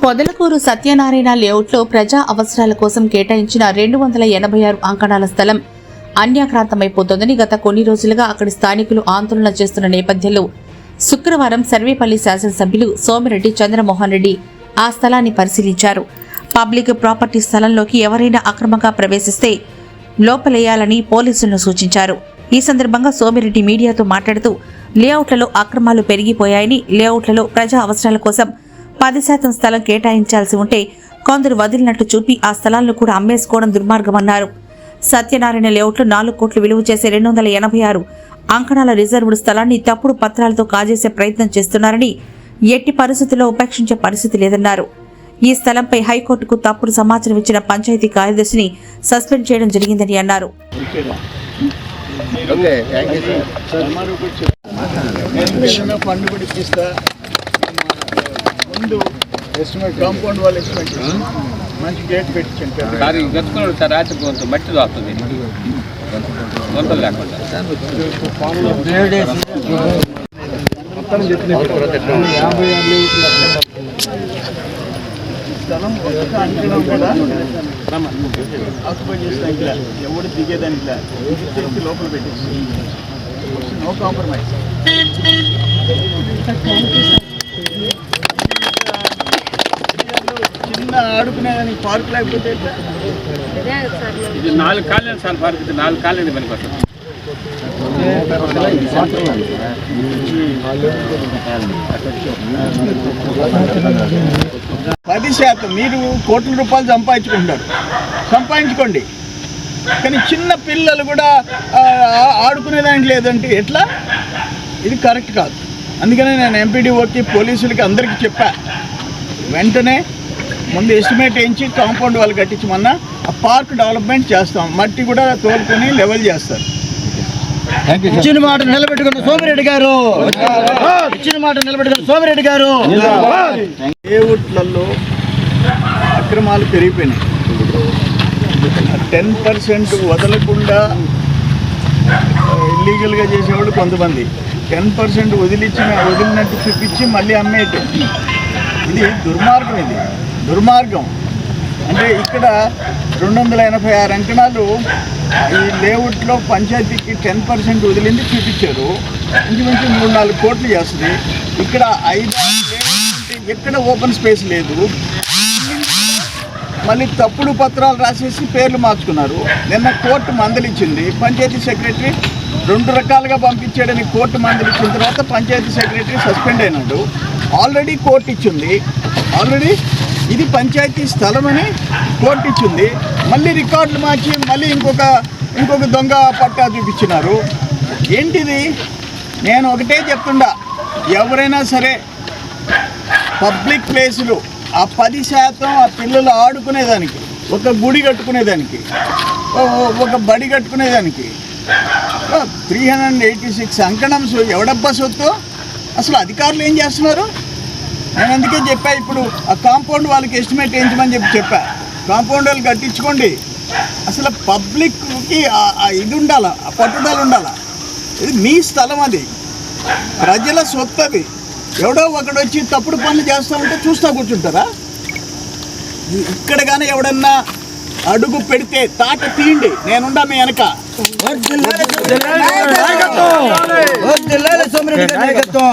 పొదలకూరు సత్యనారాయణ లేఅవుట్లో ప్రజా అవసరాల కోసం కేటాయించిన 286 అంకణాల స్థలం అన్యాక్రాంతమైపోతోందని గత కొన్ని రోజులుగా అక్కడి స్థానికులు ఆందోళన చేస్తున్న నేపథ్యంలో శుక్రవారం సర్వేపల్లి శాసనసభ్యులు సోమిరెడ్డి చంద్రమోహన్ రెడ్డి ఆ స్థలాన్ని పరిశీలించారు. పబ్లిక్ ప్రాపర్టీ స్థలంలోకి ఎవరైనా అక్రమంగా ప్రవేశిస్తే లోపలేయాలని పోలీసులను సూచించారు. ఈ సందర్భంగా సోమిరెడ్డి మీడియాతో మాట్లాడుతూ లేఅవుట్లలో అక్రమాలు పెరిగిపోయాయని, లేఅవుట్లలో ప్రజా అవసరాల కోసం 10% స్థలం కేటాయించాల్సి ఉంటే కొందరు వదిలినట్టు చూపి ఆ స్థలాలను కూడా అమ్మేసుకోవడం దుర్మార్గమన్నారు. సత్యనారాయణ లేఅవుట్లో 4 కోట్లు విలువ చేసే 286 అంకణాల రిజర్వుడ్ స్థలాన్ని తప్పుడు పత్రాలతో కాజేసే ప్రయత్నం చేస్తున్నారని, ఎట్టి పరిస్థితుల్లో ఉపేక్షించే పరిస్థితి లేదన్నారు. ఈ స్థలంపై హైకోర్టుకు తప్పుడు సమాచారం ఇచ్చిన పంచాయతీ కార్యదర్శిని సస్పెండ్ చేయడం జరిగిందని అన్నారు. కాంపౌండ్ వాళ్ళు ఎస్టిమేట్ మంచి గేట్ పెట్టించండి. గతుకున్నాడు సార్, రాత్రి కొంత మట్టి వస్తుంది గొంతలు లేకుండా. స్థలం ఒక్క అంచనం కూడా ఆక్యుపై చేసేదానికి ఎవడు దిగేదానికి చేసి లోపల పెట్టేసి నో కాంప్రమైజ్. చిన్న ఆడుకునేదానికి పార్క్ లేకపోతే ఇది 4 కాలేజీ సార్, పార్క్ 4 కాలేజీ పనికి వస్తుంది. 10% మీరు కోట్ల రూపాయలు సంపాదించుకోండి, కానీ చిన్న పిల్లలు కూడా ఆడుకునేదానికి లేదంటే ఎట్లా? ఇది కరెక్ట్ కాదు. అందుకనే నేను ఎంపీడీఓకి, పోలీసులకి అందరికీ చెప్పా, వెంటనే ముందు ఎస్టిమేట్ వేయించి కాంపౌండ్ వాళ్ళు కట్టించమన్నా ఆ పార్క్ డెవలప్మెంట్ చేస్తాం, మట్టి కూడా తోలుకొని లెవెల్ చేస్తారు. ఇచ్చిన మాట నిలబెట్టుకున్న సోమిరెడ్డి గారు, ఇచ్చిన మాట నిలబెట్టుకున్న సోమిరెడ్డి గారు. లేఅవుట్లలో అక్రమాలు పెరిగిపోయినాయి. 10% వదలకుండా ఇల్లీగల్గా చేసేవాళ్ళు కొంతమంది, 10% వదిలినట్టు చూపించి మళ్ళీ అమ్మేయటం. ఇది దుర్మార్గం. అంటే ఇక్కడ 286 అంకణాలు ఈ లేఅవుట్లో పంచాయతీకి 10% వదిలింది చూపించారు. ఇంచుమించు 3-4 కోట్లు చేస్తుంది. ఇక్కడ 5 ఎక్కడ ఓపెన్ స్పేస్ లేదు. మళ్ళీ తప్పుడు పత్రాలు రాసేసి పేర్లు మార్చుకున్నారు. నిన్న కోర్టు మందలిచ్చింది. పంచాయతీ సెక్రటరీ 2 రకాలుగా పంపించాడని కోర్టు మందలిచ్చిన తర్వాత పంచాయతీ సెక్రటరీ సస్పెండ్ అయినాడు. ఆల్రెడీ కోర్టు ఇచ్చింది, ఇది పంచాయతీ స్థలం అని కోర్టు ఇచ్చింది. మళ్ళీ రికార్డులు మార్చి మళ్ళీ ఇంకొక దొంగ పట్టా చూపించినారు. ఏంటిది? నేను ఒకటే చెప్తుండా, ఎవరైనా సరే పబ్లిక్ ప్లేసులు ఆ 10% ఆ పిల్లలు ఆడుకునేదానికి, ఒక గుడి కట్టుకునేదానికి, ఒక బడి కట్టుకునేదానికి 386 అంకణంస్ ఎవడబ్బా సొత్తు? అసలు అధికారులు ఏం చేస్తున్నారు? నేను అందుకే చెప్పా, ఇప్పుడు ఆ కాంపౌండ్ వాళ్ళకి ఎస్టిమేట్ వేయించమని చెప్పా. కాంపౌండ్ వాళ్ళు కట్టించుకోండి. అసలు పబ్లిక్కి ఇది ఉండాలా, ఆ పట్టుదల ఉండాలా. ఇది మీ స్థలం, అది ప్రజల సొత్తు. అది ఎవడో ఒకడొచ్చి తప్పుడు పనులు చేస్తూ ఉంటే చూస్తూ కూర్చుంటారా? ఇక్కడ కానీ ఎవడన్నా అడుగు పెడితే తాట తీయండి, నేనుండా మీ వెనక. సోమిరెడ్డి గారి నాయకత్వం.